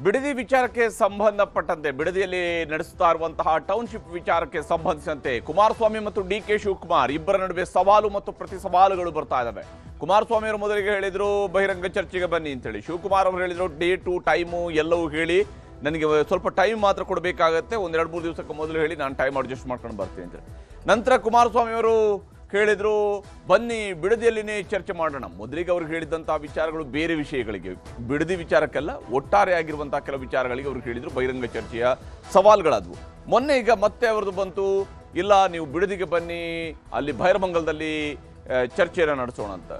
ಬಿಡದಿ ವಿಚಾರಕ್ಕೆ ಸಂಬಂಧಪಟ್ಟಂತೆ ಬಿಡದಿಯಲ್ಲಿ ನಡೆಸುತ್ತಾ ಇರುವಂತಹ ಟೌನ್ಶಿಪ್ ವಿಚಾರಕ್ಕೆ ಸಂಬಂಧಿಸಿದಂತೆ ಕುಮಾರಸ್ವಾಮಿ ಮತ್ತು ಡಿ.ಕೆ. ಶಿವಕುಮಾರ್ ಇಬ್ಬರ ನಡುವೆ ಸವಾಲು ಮತ್ತು ಪ್ರತಿ ಸವಾಲುಗಳು ಬರ್ತಾ ಇದ್ದಾವೆ. ಕುಮಾರಸ್ವಾಮಿ ಅವರು ಮೊದಲಿಗೆ ಹೇಳಿದ್ರು ಬಹಿರಂಗ ಚರ್ಚೆಗೆ ಬನ್ನಿ ಅಂತೇಳಿ. ಶಿವಕುಮಾರ್ ಅವರು ಹೇಳಿದ್ರು ಡೇಟು ಟೈಮು ಎಲ್ಲವೂ ಹೇಳಿ ನನಗೆ ಸ್ವಲ್ಪ ಟೈಮ್ ಮಾತ್ರ ಕೊಡಬೇಕಾಗತ್ತೆ, ಒಂದೆರಡು ಮೂರು ದಿವಸಕ್ಕೆ ಮೊದಲು ಹೇಳಿ ನಾನು ಟೈಮ್ ಅಡ್ಜಸ್ಟ್ ಮಾಡ್ಕೊಂಡು ಬರ್ತೀನಿ ಅಂತೇಳಿ. ನಂತರ ಕುಮಾರಸ್ವಾಮಿ ಅವರು ಹೇಳಿದ್ರು ಬನ್ನಿ ಬಿಡದಿಯಲ್ಲಿನೇ ಚರ್ಚೆ ಮಾಡೋಣ. ಮೊದಲಿಗೆ ಅವ್ರಿಗೆ ಹೇಳಿದಂತಹ ವಿಚಾರಗಳು ಬೇರೆ ವಿಷಯಗಳಿಗೆ, ಬಿಡದಿ ವಿಚಾರಕ್ಕೆಲ್ಲ ಒಟ್ಟಾರೆ ಆಗಿರುವಂತಹ ಕೆಲವು ವಿಚಾರಗಳಿಗೆ ಅವ್ರಿಗೆ ಹೇಳಿದ್ರು ಬಹಿರಂಗ ಚರ್ಚೆಯ ಸವಾಲುಗಳಾದವು. ಮೊನ್ನೆ ಈಗ ಮತ್ತೆ ಅವ್ರದ್ದು ಬಂತು, ಇಲ್ಲ ನೀವು ಬಿಡದಿಗೆ ಬನ್ನಿ, ಅಲ್ಲಿ ಬೈರಮಂಗಲದಲ್ಲಿ ಚರ್ಚೆಯನ್ನು ನಡೆಸೋಣ ಅಂತ.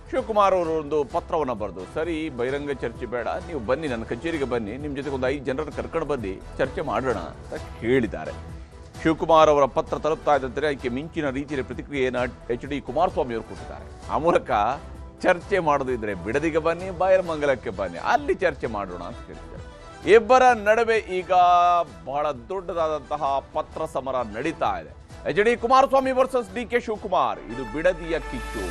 ಶಿವಕುಮಾರ್ ಅವರು ಒಂದು ಪತ್ರವನ್ನು ಬರೆದು, ಸರಿ ಬಹಿರಂಗ ಚರ್ಚೆ ಬೇಡ, ನೀವು ಬನ್ನಿ ನನ್ನ ಕಚೇರಿಗೆ ಬನ್ನಿ, ನಿಮ್ಮ ಜೊತೆಗೆ ಒಂದು 5 ಜನರನ್ನು ಕರ್ಕೊಂಡು ಬನ್ನಿ ಚರ್ಚೆ ಮಾಡೋಣ ಅಂತ ಹೇಳಿದ್ದಾರೆ. ಶಿವಕುಮಾರ್ ಅವರ ಪತ್ರ ತಲುಪ್ತಾ ಇದ್ದಂತೆ ಅದಕ್ಕೆ ಮಿಂಚಿನ ರೀತಿಯಲ್ಲಿ ಪ್ರತಿಕ್ರಿಯೆಯನ್ನು ಎಚ್.ಡಿ. ಕುಮಾರಸ್ವಾಮಿ ಅವರು ಕೊಟ್ಟಿದ್ದಾರೆ. ಆ ಮೂಲಕ ಚರ್ಚೆ ಮಾಡೋದಿದ್ರೆ ಬಿಡದಿಗೆ ಬನ್ನಿ, ಬೈರಮಂಗಲಕ್ಕೆ ಬನ್ನಿ, ಅಲ್ಲಿ ಚರ್ಚೆ ಮಾಡೋಣ ಅಂತ ಹೇಳ್ತಾರೆ. ಇಬ್ಬರ ನಡುವೆ ಈಗ ಬಹಳ ದೊಡ್ಡದಾದಂತಹ ಪತ್ರ ಸಮರ ನಡೀತಾ ಇದೆ. ಎಚ್.ಡಿ. ಕುಮಾರಸ್ವಾಮಿ ವರ್ಸಸ್ ಡಿ.ಕೆ. ಶಿವಕುಮಾರ್. ಇದು ಬಿಡದಿಯ ಕಿಚ್ಚು.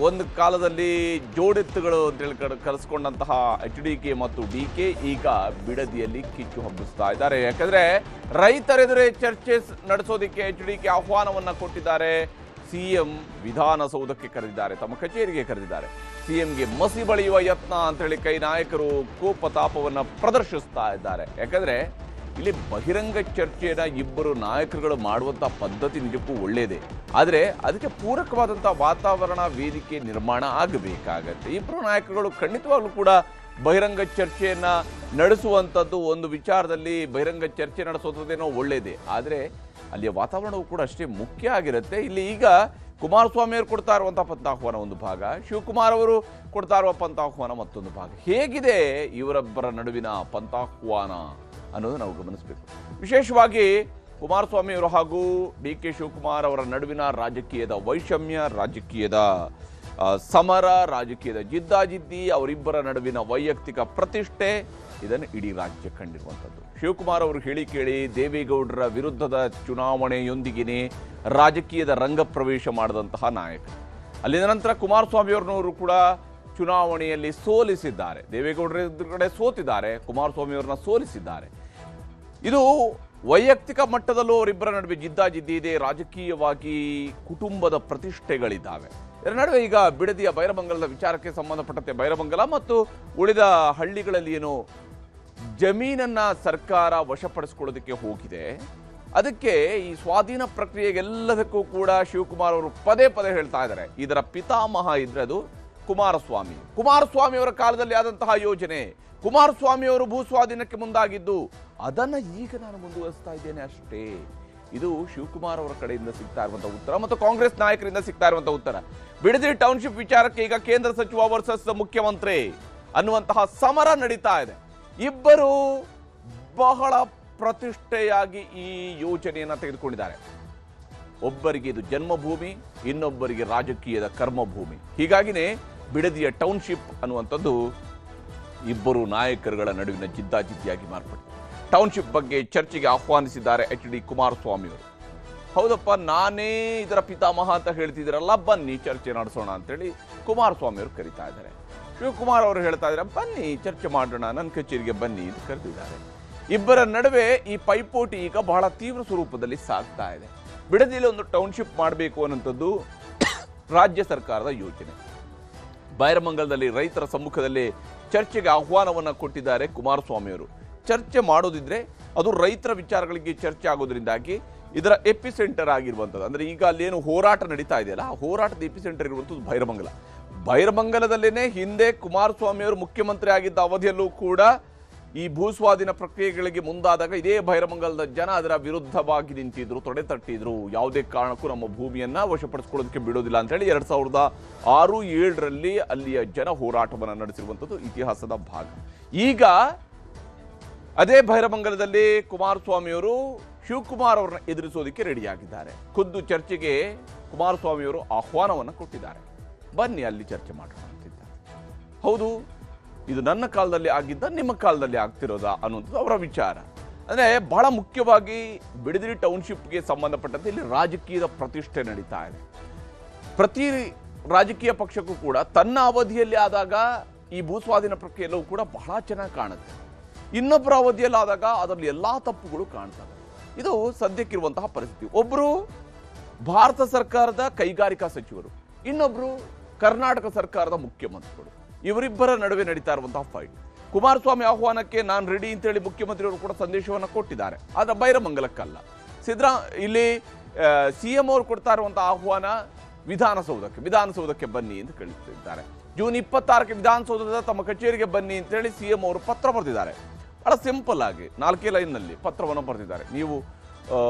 ಒಂದು ಕಾಲದಲ್ಲಿ ಜೋಡೆತ್ತುಗಳು ಅಂತೇಳಿ ಕರೆಸ್ಕೊಂಡಂತಹ ಎಚ್.ಡಿ.ಕೆ. ಮತ್ತು ಡಿ.ಕೆ. ಈಗ ಬಿಡದಿಯಲ್ಲಿ ಕಿಚ್ಚು ಹಬ್ಬಿಸ್ತಾ ಇದ್ದಾರೆ. ಯಾಕಂದ್ರೆ ರೈತರೆದುರೇ ಚರ್ಚೆ ನಡೆಸೋದಕ್ಕೆ ಎಚ್.ಡಿ.ಕೆ. ಆಹ್ವಾನವನ್ನ ಕೊಟ್ಟಿದ್ದಾರೆ. ಸಿಎಂ ವಿಧಾನಸೌಧಕ್ಕೆ ಕರೆದಿದ್ದಾರೆ, ತಮ್ಮ ಕಚೇರಿಗೆ ಕರೆದಿದ್ದಾರೆ. ಸಿಎಂಗೆ ಮಸಿ ಬಳಿಯುವ ಯತ್ನ ಅಂತ ಹೇಳಿ ಕೈ ನಾಯಕರು ಕೋಪತಾಪವನ್ನ ಪ್ರದರ್ಶಿಸ್ತಾ ಇದ್ದಾರೆ. ಯಾಕಂದ್ರೆ ಇಲ್ಲಿ ಬಹಿರಂಗ ಚರ್ಚೆಯನ್ನು ಇಬ್ಬರು ನಾಯಕರುಗಳು ಮಾಡುವಂಥ ಪದ್ಧತಿ ನಿಜಕ್ಕೂ ಒಳ್ಳೆಯದೇ, ಆದರೆ ಅದಕ್ಕೆ ಪೂರಕವಾದಂಥ ವಾತಾವರಣ ವೇದಿಕೆ ನಿರ್ಮಾಣ ಆಗಬೇಕಾಗತ್ತೆ. ಇಬ್ಬರು ನಾಯಕರುಗಳು ಖಂಡಿತವಾಗ್ಲೂ ಕೂಡ ಬಹಿರಂಗ ಚರ್ಚೆಯನ್ನು ನಡೆಸುವಂಥದ್ದು ಒಂದು ವಿಚಾರದಲ್ಲಿ ಬಹಿರಂಗ ಚರ್ಚೆ ನಡೆಸೋದೇನೋ ಒಳ್ಳೆಯದೇ, ಆದರೆ ಅಲ್ಲಿಯ ವಾತಾವರಣವು ಕೂಡ ಅಷ್ಟೇ ಮುಖ್ಯ ಆಗಿರುತ್ತೆ. ಇಲ್ಲಿ ಈಗ ಕುಮಾರಸ್ವಾಮಿ ಅವರು ಕೊಡ್ತಾ ಇರುವಂಥ ಪಂಥಾಹ್ವಾನ ಒಂದು ಭಾಗ, ಶಿವಕುಮಾರ್ ಅವರು ಕೊಡ್ತಾ ಇರುವ ಪಂಥಾಹ್ವಾನ ಮತ್ತೊಂದು ಭಾಗ. ಹೇಗಿದೆ ಇವರೊಬ್ಬರ ನಡುವಿನ ಪಂಥಾಹ್ವಾನ ಅನ್ನೋದು ನಾವು ಗಮನಿಸಬೇಕು. ವಿಶೇಷವಾಗಿ ಕುಮಾರಸ್ವಾಮಿ ಅವರು ಹಾಗೂ ಡಿ.ಕೆ. ಶಿವಕುಮಾರ್ ಅವರ ನಡುವಿನ ರಾಜಕೀಯದ ವೈಷಮ್ಯ, ರಾಜಕೀಯದ ಸಮರ, ರಾಜಕೀಯದ ಜಿದ್ದಾಜಿದ್ದಿ, ಅವರಿಬ್ಬರ ನಡುವಿನ ವೈಯಕ್ತಿಕ ಪ್ರತಿಷ್ಠೆ, ಇದನ್ನು ಇಡೀ ರಾಜ್ಯ ಕಂಡಿರುವಂಥದ್ದು. ಶಿವಕುಮಾರ್ ಅವರು ಹೇಳಿ ಕೇಳಿ ದೇವೇಗೌಡರ ವಿರುದ್ಧದ ಚುನಾವಣೆಯೊಂದಿಗೆ ರಾಜಕೀಯದ ರಂಗ ಪ್ರವೇಶ ಮಾಡಿದಂತಹ ನಾಯಕ. ಅಲ್ಲಿನ ನಂತರ ಕುಮಾರಸ್ವಾಮಿ ಅವ್ರನ್ನವರು ಕೂಡ ಚುನಾವಣೆಯಲ್ಲಿ ಸೋಲಿಸಿದ್ದಾರೆ. ದೇವೇಗೌಡರ ಎದುರುಗಡೆ ಸೋತಿದ್ದಾರೆ, ಕುಮಾರಸ್ವಾಮಿ ಅವರನ್ನ ಸೋಲಿಸಿದ್ದಾರೆ. ಇದು ವೈಯಕ್ತಿಕ ಮಟ್ಟದಲ್ಲೂ ಅವರಿಬ್ಬರ ನಡುವೆ ಜಿದ್ದಾಜಿದ್ದಿ ಇದೆ, ರಾಜಕೀಯವಾಗಿ ಕುಟುಂಬದ ಪ್ರತಿಷ್ಠೆಗಳಿದ್ದಾವೆ. ಇದರ ನಡುವೆ ಈಗ ಬಿಡದಿಯ ಬೈರಮಂಗಲದ ವಿಚಾರಕ್ಕೆ ಸಂಬಂಧಪಟ್ಟಂತೆ ಬೈರಮಂಗಲ ಮತ್ತು ಉಳಿದ ಹಳ್ಳಿಗಳಲ್ಲಿ ಏನು ಜಮೀನನ್ನ ಸರ್ಕಾರ ವಶಪಡಿಸಿಕೊಳ್ಳೋದಕ್ಕೆ ಹೋಗಿದೆ, ಅದಕ್ಕೆ ಈ ಸ್ವಾಧೀನ ಪ್ರಕ್ರಿಯೆಗೆಲ್ಲದಕ್ಕೂ ಕೂಡ ಶಿವಕುಮಾರ್ ಅವರು ಪದೇ ಪದೇ ಹೇಳ್ತಾ ಇದ್ದಾರೆ, ಇದರ ಪಿತಾಮಹ ಇದ್ರೆ ಅದು ಕುಮಾರಸ್ವಾಮಿ ಅವರ ಕಾಲದಲ್ಲಿ ಆದಂತಹ ಯೋಜನೆ, ಕುಮಾರಸ್ವಾಮಿ ಅವರು ಭೂ ಸ್ವಾಧೀನಕ್ಕೆ ಮುಂದಾಗಿದ್ದು, ಅದನ್ನ ಈಗ ನಾನು ಮುಂದುವರಿಸ್ತಾ ಇದ್ದೇನೆ ಅಷ್ಟೇ. ಇದು ಶಿವಕುಮಾರ್ ಅವರ ಕಡೆಯಿಂದ ಸಿಗ್ತಾ ಇರುವಂತಹ ಉತ್ತರ ಮತ್ತು ಕಾಂಗ್ರೆಸ್ ನಾಯಕರಿಂದ ಸಿಗ್ತಾ ಇರುವಂತಹ ಉತ್ತರ. ಬಿಡದಿ ಟೌನ್ಶಿಪ್ ವಿಚಾರಕ್ಕೆ ಈಗ ಕೇಂದ್ರ ಸಚಿವ ವರ್ಸಸ್ ಮುಖ್ಯಮಂತ್ರಿ ಅನ್ನುವಂತಹ ಸಮರ ನಡೀತಾ ಇದೆ. ಇಬ್ಬರು ಬಹಳ ಪ್ರತಿಷ್ಠೆಯಾಗಿ ಈ ಯೋಜನೆಯನ್ನ ತೆಗೆದುಕೊಂಡಿದ್ದಾರೆ. ಒಬ್ಬರಿಗೆ ಇದು ಜನ್ಮಭೂಮಿ, ಇನ್ನೊಬ್ಬರಿಗೆ ರಾಜಕೀಯದ ಕರ್ಮಭೂಮಿ. ಹೀಗಾಗಿನೇ ಬಿಡದಿಯ ಟೌನ್ಶಿಪ್ ಅನ್ನುವಂಥದ್ದು ಇಬ್ಬರು ನಾಯಕರುಗಳ ನಡುವಿನ ಜಿದ್ದಾಜಿದ್ದಿಯಾಗಿ ಮಾರ್ಪಟ್ಟಿದೆ. ಟೌನ್ಶಿಪ್ ಬಗ್ಗೆ ಚರ್ಚೆಗೆ ಆಹ್ವಾನಿಸಿದ್ದಾರೆ ಎಚ್.ಡಿ. ಕುಮಾರಸ್ವಾಮಿ ಅವರು. ಹೌದಪ್ಪ, ನಾನೇ ಇದರ ಪಿತಾಮಹ ಅಂತ ಹೇಳ್ತಿದ್ದೀರಲ್ಲ, ಬನ್ನಿ ಚರ್ಚೆ ನಡೆಸೋಣ ಅಂತೇಳಿ ಕುಮಾರಸ್ವಾಮಿ ಅವರು ಕರೀತಾ ಇದ್ದಾರೆ. ಶಿವಕುಮಾರ್ ಅವರು ಹೇಳ್ತಾ ಇದ್ದಾರೆ, ಬನ್ನಿ ಚರ್ಚೆ ಮಾಡೋಣ, ನನ್ನ ಕಚೇರಿಗೆ ಬನ್ನಿ ಅಂತ ಕರೆದಿದ್ದಾರೆ. ಇಬ್ಬರ ನಡುವೆ ಈ ಪೈಪೋಟಿ ಈಗ ಬಹಳ ತೀವ್ರ ಸ್ವರೂಪದಲ್ಲಿ ಸಾಗ್ತಾ ಇದೆ. ಬಿಡದಿಯಲ್ಲಿ ಒಂದು ಟೌನ್ಶಿಪ್ ಮಾಡಬೇಕು ಅನ್ನೋಂಥದ್ದು ರಾಜ್ಯ ಸರ್ಕಾರದ ಯೋಜನೆ. ಬೈರಮಂಗಲದಲ್ಲಿ ರೈತರ ಸಮ್ಮುಖದಲ್ಲಿ ಚರ್ಚೆಗೆ ಆಹ್ವಾನವನ್ನು ಕೊಟ್ಟಿದ್ದಾರೆ ಕುಮಾರಸ್ವಾಮಿ ಅವರು. ಚರ್ಚೆ ಮಾಡೋದಿದ್ರೆ ಅದು ರೈತರ ವಿಚಾರಗಳಿಗೆ ಚರ್ಚೆ ಆಗೋದ್ರಿಂದಾಗಿ ಇದರ ಎಪಿಸೆಂಟರ್ ಆಗಿರುವಂಥದ್ದು, ಅಂದರೆ ಈಗ ಅಲ್ಲೇನು ಹೋರಾಟ ನಡೀತಾ ಇದೆಯಲ್ಲ, ಆ ಹೋರಾಟದ ಎಪಿಸೆಂಟರ್ ಇರುವಂಥದ್ದು ಬೈರಮಂಗಲ. ಬೈರಮಂಗಲದಲ್ಲೇನೆ ಹಿಂದೆ ಕುಮಾರಸ್ವಾಮಿ ಅವರು ಮುಖ್ಯಮಂತ್ರಿ ಆಗಿದ್ದ ಅವಧಿಯಲ್ಲೂ ಕೂಡ ಈ ಭೂಸ್ವಾಧೀನ ಪ್ರಕ್ರಿಯೆಗಳಿಗೆ ಮುಂದಾದಾಗ ಇದೇ ಬೈರಮಂಗಲದ ಜನ ಅದರ ವಿರುದ್ಧವಾಗಿ ನಿಂತಿದ್ರು, ತೊಡೆ ತಟ್ಟಿದ್ರು. ಯಾವುದೇ ಕಾರಣಕ್ಕೂ ನಮ್ಮ ಭೂಮಿಯನ್ನ ವಶಪಡಿಸಿಕೊಳ್ಳೋದಕ್ಕೆ ಬಿಡೋದಿಲ್ಲ ಅಂತ ಹೇಳಿ 2006-2007ರಲ್ಲಿ ಅಲ್ಲಿಯ ಜನ ಹೋರಾಟವನ್ನು ನಡೆಸಿರುವಂಥದ್ದು ಇತಿಹಾಸದ ಭಾಗ. ಈಗ ಅದೇ ಬೈರಮಂಗಲದಲ್ಲಿ ಕುಮಾರಸ್ವಾಮಿ ಅವರು ಶಿವಕುಮಾರ್ ಅವರನ್ನ ಎದುರಿಸೋದಕ್ಕೆ ರೆಡಿಯಾಗಿದ್ದಾರೆ. ಖುದ್ದು ಚರ್ಚೆಗೆ ಕುಮಾರಸ್ವಾಮಿ ಅವರು ಆಹ್ವಾನವನ್ನು ಕೊಟ್ಟಿದ್ದಾರೆ, ಬನ್ನಿ ಅಲ್ಲಿ ಚರ್ಚೆ ಮಾಡೋಣ ಅಂತಿದ್ದಾರೆ. ಹೌದು, ಇದು ನನ್ನ ಕಾಲದಲ್ಲಿ ಆಗಿದ್ದ, ನಿಮ್ಮ ಕಾಲದಲ್ಲಿ ಆಗ್ತಿರೋದಾ ಅನ್ನುವಂಥದ್ದು ಅವರ ವಿಚಾರ. ಅಂದರೆ ಬಹಳ ಮುಖ್ಯವಾಗಿ ಬಿಡದಿ ಟೌನ್ಶಿಪ್ಗೆ ಸಂಬಂಧಪಟ್ಟಂತೆ ಇಲ್ಲಿ ರಾಜಕೀಯದ ಪ್ರತಿಷ್ಠೆ ನಡೀತಾ ಇದೆ. ಪ್ರತಿ ರಾಜಕೀಯ ಪಕ್ಷಕ್ಕೂ ಕೂಡ ತನ್ನ ಅವಧಿಯಲ್ಲಿ ಆದಾಗ ಈ ಭೂಸ್ವಾಧೀನ ಪ್ರಕ್ರಿಯೆ ಎಲ್ಲವೂ ಕೂಡ ಬಹಳ ಚೆನ್ನಾಗಿ ಕಾಣುತ್ತೆ. ಇನ್ನೊಬ್ಬರ ಅವಧಿಯಲ್ಲಾದಾಗ ಅದರಲ್ಲಿ ಎಲ್ಲ ತಪ್ಪುಗಳು ಕಾಣ್ತವೆ. ಇದು ಸದ್ಯಕ್ಕಿರುವಂತಹ ಪರಿಸ್ಥಿತಿ. ಒಬ್ಬರು ಭಾರತ ಸರ್ಕಾರದ ಕೈಗಾರಿಕಾ ಸಚಿವರು, ಇನ್ನೊಬ್ಬರು ಕರ್ನಾಟಕ ಸರ್ಕಾರದ ಮುಖ್ಯಮಂತ್ರಿಗಳು. ಇವರಿಬ್ಬರ ನಡುವೆ ನಡೀತಾ ಇರುವಂತಹ ಫೈಟ್. ಕುಮಾರಸ್ವಾಮಿ ಆಹ್ವಾನಕ್ಕೆ ನಾನು ರೆಡಿ ಅಂತೇಳಿ ಮುಖ್ಯಮಂತ್ರಿಯವರು ಕೂಡ ಸಂದೇಶವನ್ನು ಕೊಟ್ಟಿದ್ದಾರೆ, ಆದರೆ ಬೈರಮಂಗಲಕ್ಕಲ್ಲ. ಇಲ್ಲಿ ಸಿಎಂ ಅವರು ಕೊಡ್ತಾ ಇರುವಂತಹ ಆಹ್ವಾನ ವಿಧಾನಸೌಧಕ್ಕೆ ಬನ್ನಿ ಅಂತ ಕಳಿಸಿದ್ದಾರೆ. ಜೂನ್ 26ಕ್ಕೆ ವಿಧಾನಸೌಧದ ತಮ್ಮ ಕಚೇರಿಗೆ ಬನ್ನಿ ಅಂತೇಳಿ ಸಿಎಂ ಅವರು ಪತ್ರ ಬರೆದಿದ್ದಾರೆ. ಬಹಳ ಸಿಂಪಲ್ ಆಗಿ 4 ಲೈನ್ನಲ್ಲಿ ಪತ್ರವನ್ನು ಬರೆದಿದ್ದಾರೆ. ನೀವು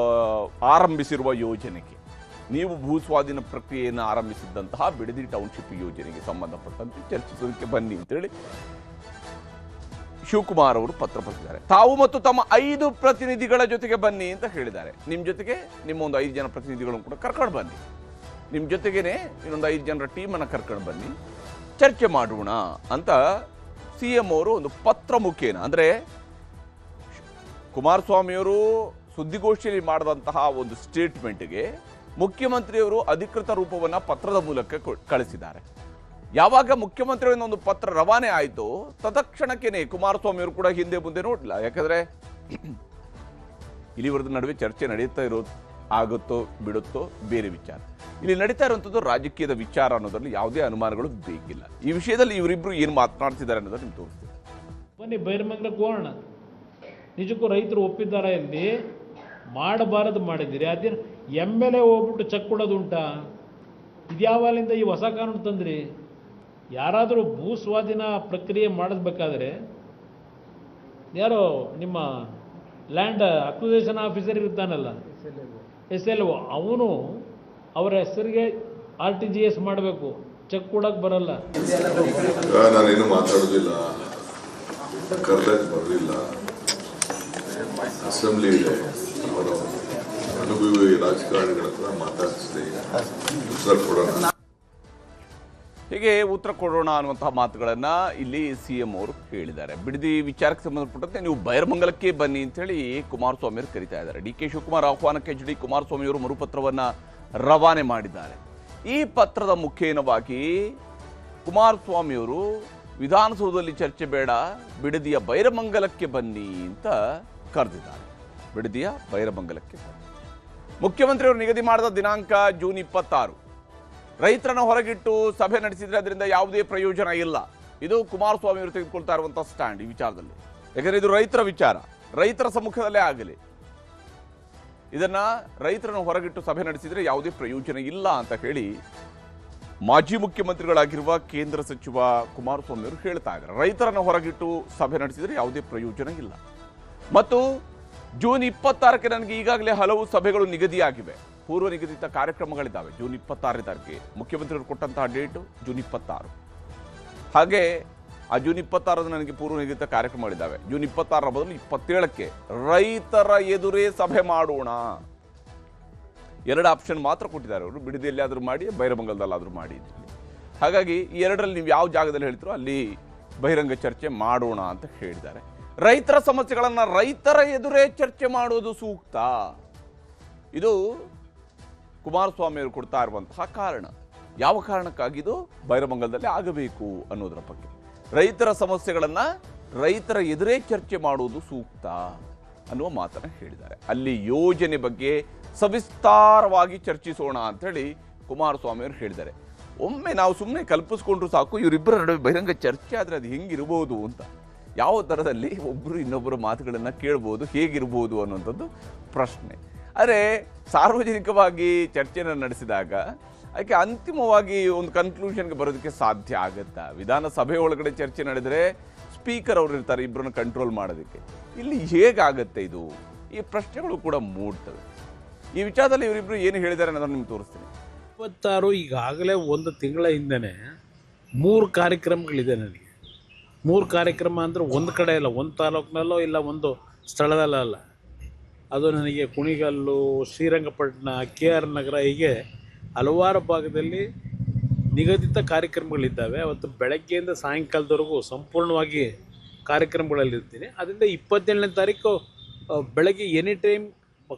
ಆರಂಭಿಸಿರುವ ಯೋಜನೆಗೆ, ನೀವು ಭೂಸ್ವಾಧೀನ ಪ್ರಕ್ರಿಯೆಯನ್ನು ಆರಂಭಿಸಿದ್ದಂತಹ ಬಿಡದಿ ಟೌನ್ಶಿಪ್ ಯೋಜನೆಗೆ ಸಂಬಂಧಪಟ್ಟಂತೆ ಚರ್ಚಿಸೋದಕ್ಕೆ ಬನ್ನಿ ಅಂತೇಳಿ ಶಿವಕುಮಾರ್ ಅವರು ಪತ್ರ ಬರೆದಿದ್ದಾರೆ. ತಾವು ಮತ್ತು ತಮ್ಮ 5 ಪ್ರತಿನಿಧಿಗಳ ಜೊತೆಗೆ ಬನ್ನಿ ಅಂತ ಹೇಳಿದ್ದಾರೆ. ನಿಮ್ಮ ಜೊತೆಗೆ ನಿಮ್ಮ ಒಂದು 5 ಜನ ಪ್ರತಿನಿಧಿಗಳನ್ನು ಕೂಡ ಕರ್ಕೊಂಡು ಬನ್ನಿ, ನಿಮ್ಮ ಜೊತೆಗೇನೆ ಇನ್ನೊಂದು 5 ಜನರ ಟೀಮನ್ನು ಕರ್ಕೊಂಡು ಬನ್ನಿ, ಚರ್ಚೆ ಮಾಡೋಣ ಅಂತ ಸಿಎಂ ಅವರು ಒಂದು ಪತ್ರ ಮುಖೇನ, ಅಂದರೆ ಕುಮಾರಸ್ವಾಮಿಯವರು ಸುದ್ದಿಗೋಷ್ಠಿಯಲ್ಲಿ ಮಾಡಿದಂತಹ ಒಂದು ಸ್ಟೇಟ್ಮೆಂಟ್ಗೆ ಮುಖ್ಯಮಂತ್ರಿಯವರು ಅಧಿಕೃತ ರೂಪವನ್ನು ಪತ್ರದ ಮೂಲಕ ಕಳಿಸಿದ್ದಾರೆ. ಯಾವಾಗ ಮುಖ್ಯಮಂತ್ರಿಯವರಿಂದ ಒಂದು ಪತ್ರ ರವಾನೆ ಆಯಿತು, ತತ್ಕ್ಷಣಕ್ಕೇನೆ ಕುಮಾರಸ್ವಾಮಿಯವರು ಕೂಡ ಹಿಂದೆ ಮುಂದೆ ನೋಡಲಿಲ್ಲ. ಯಾಕಂದರೆ ಇಲ್ಲಿವರೆದ ನಡುವೆ ಚರ್ಚೆ ನಡೀತಾ ಇರೋದು, ಆಗುತ್ತೋ ಬಿಡುತ್ತೋ ಬೇರೆ ವಿಚಾರ. ಇಲ್ಲಿ ನಡೀತಾ ಇರುವಂಥದ್ದು ರಾಜಕೀಯದ ವಿಚಾರ ಅನ್ನೋದ್ರಲ್ಲಿ ಯಾವುದೇ ಅನುಮಾನಗಳು ಬೇಕಿಲ್ಲ. ಈ ವಿಷಯದಲ್ಲಿ ಇವರಿಬ್ರು ಏನು ಮಾತನಾಡ್ತಿದ್ದಾರೆ ಅನ್ನೋದನ್ನು ನಿಮ್ಗೆ ತೋರಿಸ್ತೀವಿ. ಬನ್ನಿ ಬೈರಮಂಗಲಕ್ಕೆ ಹೋಗೋಣ. ನಿಜಕ್ಕೂ ರೈತರು ಒಪ್ಪಿದ್ದಾರೆ ಇಲ್ಲಿ, ಮಾಡಬಾರದು ಮಾಡಿದ್ದೀರಿ. ಅದೇನು MLA ಹೋಗ್ಬಿಟ್ಟು ಚೆಕ್ ಕೊಡೋದು ಉಂಟಾ? ಇದ್ಯಾವಾಲಿಂದ ಈ ಹೊಸ ಕಾನೂನು ತಂದ್ರಿ? ಯಾರಾದರೂ ಭೂ ಸ್ವಾಧೀನ ಪ್ರಕ್ರಿಯೆ ಮಾಡಿಸ್ಬೇಕಾದ್ರೆ ಯಾರೋ ನಿಮ್ಮ ಲ್ಯಾಂಡ್ ಅಕ್ವಿಸೇಷನ್ ಆಫೀಸರ್ ಇರ್ತಾನಲ್ಲ, SLO, ಅವನು ಅವರ ಹೆಸರಿಗೆ RTGS ಮಾಡಬೇಕು, ಚೆಕ್ ಕೊಡಕ್ಕೆ ಬರಲ್ಲ. ನಾನೇನು ಮಾತಾಡೋದಿಲ್ಲ, ಕರೆದಾಗ ಬರಲಿಲ್ಲ. ಅಸೆಂಬ್ಲಿ ಇದೆ, ಅವರು ಅನುಭವಿ ರಾಜಕಾರಣಿಗಳ ಹತ್ರ ಮಾತಾಡಿಸಿದೆ, ಉತ್ತರ ಕೊಡೋಣ, ಹೀಗೆ ಉತ್ತರ ಕೊಡೋಣ ಅನ್ನುವಂತಹ ಮಾತುಗಳನ್ನ ಇಲ್ಲಿ ಸಿಎಂ ಅವರು ಹೇಳಿದ್ದಾರೆ. ಬಿಡದಿ ವಿಚಾರಕ್ಕೆ ಸಂಬಂಧಪಟ್ಟಂತೆ ನೀವು ಬೈರಮಂಗಲಕ್ಕೆ ಬನ್ನಿ ಅಂತೇಳಿ ಕುಮಾರಸ್ವಾಮಿ ಅವರು ಕರೀತಾ ಇದ್ದಾರೆ. DK ಶಿವಕುಮಾರ್ ಆಹ್ವಾನಕ್ಕೆ HD ಕುಮಾರಸ್ವಾಮಿ ಅವರು ಮರುಪತ್ರವನ್ನ ರವಾನೆ ಮಾಡಿದ್ದಾರೆ. ಈ ಪತ್ರದ ಮುಖೇನವಾಗಿ ಕುಮಾರಸ್ವಾಮಿ ಅವರು ವಿಧಾನಸೌಧದಲ್ಲಿ ಚರ್ಚೆ ಬೇಡ, ಬಿಡದಿಯ ಬೈರಮಂಗಲಕ್ಕೆ ಬನ್ನಿ ಅಂತ ಕರೆದಿದ್ದಾರೆ. ಬಿಡದಿಯ ಬೈರಮಂಗಲಕ್ಕೆ ಬನ್ನಿ. ಮುಖ್ಯಮಂತ್ರಿಯವರು ನಿಗದಿ ಮಾಡಿದ ದಿನಾಂಕ ಜೂನ್ 26. ರೈತರನ್ನ ಹೊರಗಿಟ್ಟು ಸಭೆ ನಡೆಸಿದ್ರೆ ಅದರಿಂದ ಯಾವುದೇ ಪ್ರಯೋಜನ ಇಲ್ಲ. ಇದು ಕುಮಾರಸ್ವಾಮಿ ಅವರು ತೆಗೆದುಕೊಳ್ತಾ ಇರುವಂತಹ ಸ್ಟ್ಯಾಂಡ್ ಈ ವಿಚಾರದಲ್ಲಿ. ಯಾಕಂದ್ರೆ ಇದು ರೈತರ ವಿಚಾರ, ರೈತರ ಸಮ್ಮುಖದಲ್ಲೇ ಆಗಲಿ. ಇದನ್ನ ರೈತರನ್ನು ಹೊರಗಿಟ್ಟು ಸಭೆ ನಡೆಸಿದ್ರೆ ಯಾವುದೇ ಪ್ರಯೋಜನ ಇಲ್ಲ ಅಂತ ಹೇಳಿ ಮಾಜಿ ಮುಖ್ಯಮಂತ್ರಿಗಳಾಗಿರುವ ಕೇಂದ್ರ ಸಚಿವ ಕುಮಾರಸ್ವಾಮಿ ಅವರು ಹೇಳ್ತಾ ಇದ್ದಾರೆ. ರೈತರನ್ನು ಹೊರಗಿಟ್ಟು ಸಭೆ ನಡೆಸಿದ್ರೆ ಯಾವುದೇ ಪ್ರಯೋಜನ ಇಲ್ಲ. ಮತ್ತು ಜೂನ್ 26ಕ್ಕೆ ನನಗೆ ಈಗಾಗಲೇ ಹಲವು ಸಭೆಗಳು ನಿಗದಿಯಾಗಿವೆ, ಪೂರ್ವ ನಿಗದಿತ ಕಾರ್ಯಕ್ರಮಗಳಿದ್ದಾವೆ. ಜೂನ್ 26 ತಾರೀಕಿಗೆ ಮುಖ್ಯಮಂತ್ರಿಗಳು ಕೊಟ್ಟಂತಹ ಡೇಟು ಜೂನ್ 26. ಹಾಗೆ ಆ ಜೂನ್ 26 ನನಗೆ ಪೂರ್ವ ನಿಗದಿತ ಕಾರ್ಯಕ್ರಮಗಳಿದ್ದಾವೆ. ಜೂನ್ 26 ಬದಲು 27ಕ್ಕೆ ರೈತರ ಎದುರೇ ಸಭೆ ಮಾಡೋಣ. 2 ಆಪ್ಷನ್ ಮಾತ್ರ ಕೊಟ್ಟಿದ್ದಾರೆ ಅವರು, ಬಿಡದಿಯಲ್ಲಾದರೂ ಮಾಡಿ, ಬೈರಮಂಗಲದಲ್ಲಾದರೂ ಮಾಡಿ ಅಂತ. ಹಾಗಾಗಿ ಈ 2ರಲ್ಲಿ ನೀವು ಯಾವ ಜಾಗದಲ್ಲಿ ಹೇಳ್ತೀರೋ ಅಲ್ಲಿ ಬಹಿರಂಗ ಚರ್ಚೆ ಮಾಡೋಣ ಅಂತ ಹೇಳಿದ್ದಾರೆ. ರೈತರ ಸಮಸ್ಯೆಗಳನ್ನು ರೈತರ ಎದುರೇ ಚರ್ಚೆ ಮಾಡೋದು ಸೂಕ್ತ. ಇದು ಕುಮಾರಸ್ವಾಮಿ ಅವರು ಕೊಡ್ತಾ ಇರುವಂತಹ ಕಾರಣ. ಯಾವ ಕಾರಣಕ್ಕಾಗಿದು ಬೈರಮಂಗಲದಲ್ಲಿ ಆಗಬೇಕು ಅನ್ನೋದರ ಬಗ್ಗೆ, ರೈತರ ಸಮಸ್ಯೆಗಳನ್ನು ರೈತರ ಎದುರೇ ಚರ್ಚೆ ಮಾಡುವುದು ಸೂಕ್ತ ಅನ್ನುವ ಮಾತನ್ನು ಹೇಳಿದ್ದಾರೆ. ಅಲ್ಲಿ ಯೋಜನೆ ಬಗ್ಗೆ ಸವಿಸ್ತಾರವಾಗಿ ಚರ್ಚಿಸೋಣ ಅಂತೇಳಿ ಕುಮಾರಸ್ವಾಮಿ ಅವರು ಹೇಳಿದ್ದಾರೆ. ಒಮ್ಮೆ ನಾವು ಸುಮ್ಮನೆ ಕಲ್ಪಿಸ್ಕೊಂಡ್ರು ಸಾಕು, ಇವರಿಬ್ಬರ ನಡುವೆ ಬಹಿರಂಗ ಚರ್ಚೆ ಆದರೆ ಅದು ಹೆಂಗಿರ್ಬೋದು ಅಂತ, ಯಾವ ಥರದಲ್ಲಿ ಒಬ್ಬರು ಇನ್ನೊಬ್ಬರ ಮಾತುಗಳನ್ನು ಕೇಳ್ಬೋದು, ಹೇಗಿರ್ಬೋದು ಅನ್ನುವಂಥದ್ದು ಪ್ರಶ್ನೆ. ಆದರೆ ಸಾರ್ವಜನಿಕವಾಗಿ ಚರ್ಚೆಯನ್ನು ನಡೆಸಿದಾಗ ಅದಕ್ಕೆ ಅಂತಿಮವಾಗಿ ಒಂದು ಕನ್ಕ್ಲೂಷನ್ಗೆ ಬರೋದಕ್ಕೆ ಸಾಧ್ಯ ಆಗುತ್ತಾ? ವಿಧಾನಸಭೆ ಒಳಗಡೆ ಚರ್ಚೆ ನಡೆದರೆ ಸ್ಪೀಕರ್ ಅವರು ಇರ್ತಾರೆ ಇಬ್ಬರನ್ನು ಕಂಟ್ರೋಲ್ ಮಾಡೋದಕ್ಕೆ. ಇಲ್ಲಿ ಹೇಗಾಗತ್ತೆ ಇದು? ಈ ಪ್ರಶ್ನೆಗಳು ಕೂಡ ಮೂಡ್ತವೆ. ಈ ವಿಚಾರದಲ್ಲಿ ಇವರಿಬ್ಬರು ಏನು ಹೇಳಿದ್ದಾರೆ ಅನ್ನೋದನ್ನು ನಿಮ್ಗೆ ತೋರಿಸ್ತೀನಿ. 26 ಈಗಾಗಲೇ 1 ತಿಂಗಳ ಹಿಂದೆನೇ 3 ಕಾರ್ಯಕ್ರಮಗಳಿದೆ ನನಗೆ. 3 ಕಾರ್ಯಕ್ರಮ ಅಂದರೆ ಒಂದು ಕಡೆ ಇಲ್ಲ, ಒಂದು ತಾಲೂಕಿನಲ್ಲೋ ಇಲ್ಲ ಒಂದು ಸ್ಥಳದಲ್ಲ. ಅದು ನನಗೆ ಕುಣಿಗಲ್ಲು, ಶ್ರೀರಂಗಪಟ್ಟಣ, KR ನಗರ, ಹೀಗೆ ಹಲವಾರು ಭಾಗದಲ್ಲಿ ನಿಗದಿತ ಕಾರ್ಯಕ್ರಮಗಳಿದ್ದಾವೆ. ಅವತ್ತು ಬೆಳಗ್ಗೆಯಿಂದ ಸಾಯಂಕಾಲದವರೆಗೂ ಸಂಪೂರ್ಣವಾಗಿ ಕಾರ್ಯಕ್ರಮಗಳಲ್ಲಿರ್ತೀನಿ. ಅದರಿಂದ 27ನೇ ತಾರೀಕು ಬೆಳಗ್ಗೆ ಎನಿ ಟೈಮ್